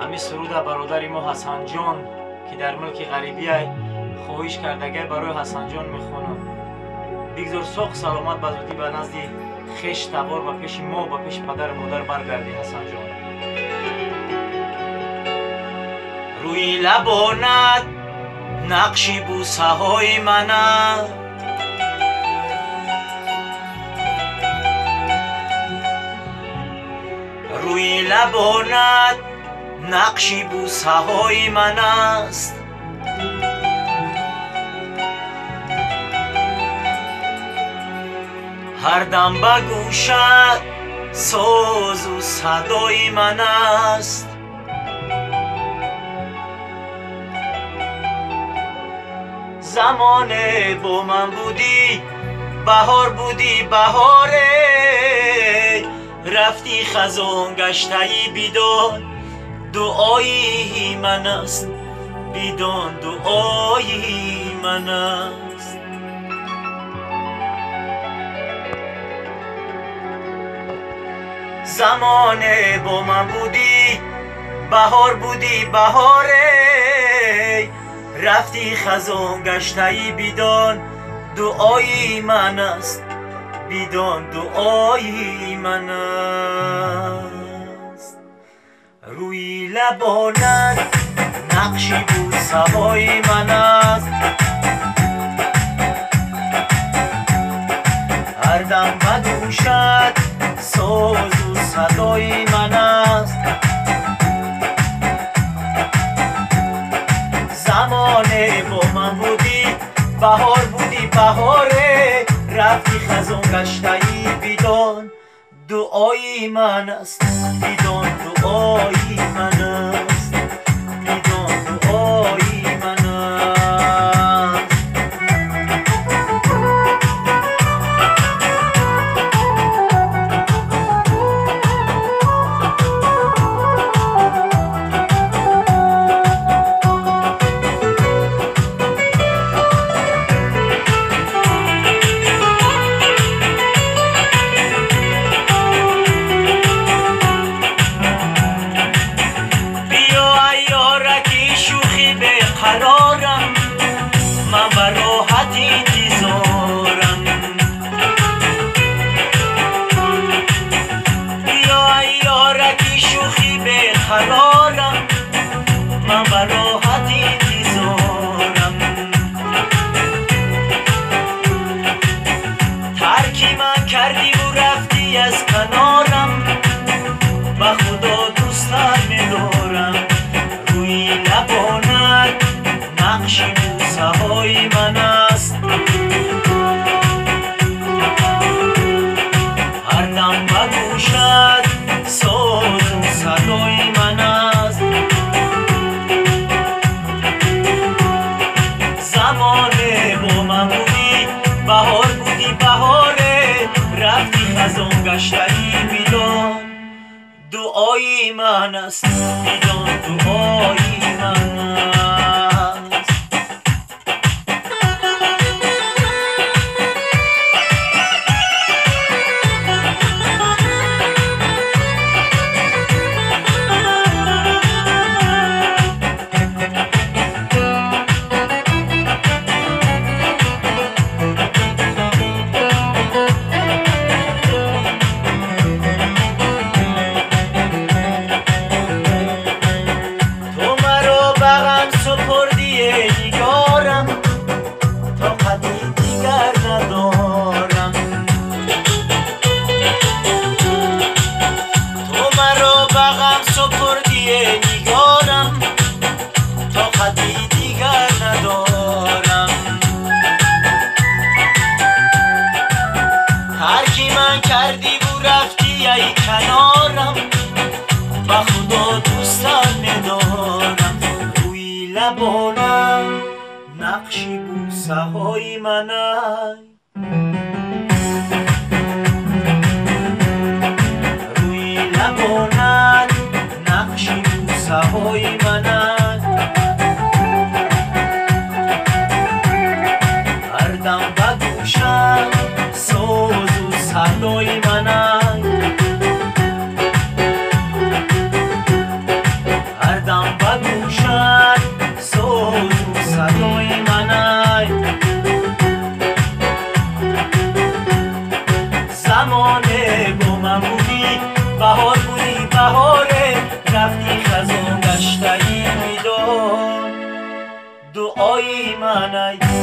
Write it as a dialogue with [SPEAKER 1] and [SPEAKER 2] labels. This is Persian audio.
[SPEAKER 1] همی سرود برادر ما حسن جان که در ملک غریبی خواهش کردگی برای حسن جان میخونم. بگذار سوق سلامت بزودی به نزد خش تبار و پیش ما و پیش پدر مادر برگردی حسن جان. روی لبانت نقشی بوسه های من، روی لبانت نقشی بوسه های من است. هر دم به گوشت ساز و صدای من است. زمانه با من بودی بهار بودی بهاره، رفتی خزان گشتهی بیدان دعایی من است، بیدان دعایی من است. زمانه با من بودی بهار بودی بهاره، رفتی خزان گشتهی بیدان دعایی من است، بیدان دعایی من است. روی لبانت نقشی بوسه های من است. هر دم به گوشت ساز و صدای من است. زمانه با من بودی بهار بودی بهاره، رفتی خزان گشتهی بیدان دعایی من است، بیدان دعایی من است، بیدان دعایی من است. قرارم من به راحت انتظارم، بیا ای یارکی شوخی به قرارم من به راحت انتظارم. ترکی من کردی و رفتی از کنارم، به خدا دوستت می‌دارم. روی لبانت نقشی بوسه های من است. هر دم به گوشت ساز و صدای من است. زمانه با من بودی بهار بودی بهاره، رفتی خزان گشتهی بیدان دعایی من است، بیدان دعایی من است. ترکی من کردی و رفتی ای کنارم، به خدا دوستت می‌دارم. روی لبانم نقشی بوسه های من است. روی لبانت نقشی بوسه های من است. هر دم به گوشت ساز و صدای من است. هر من ای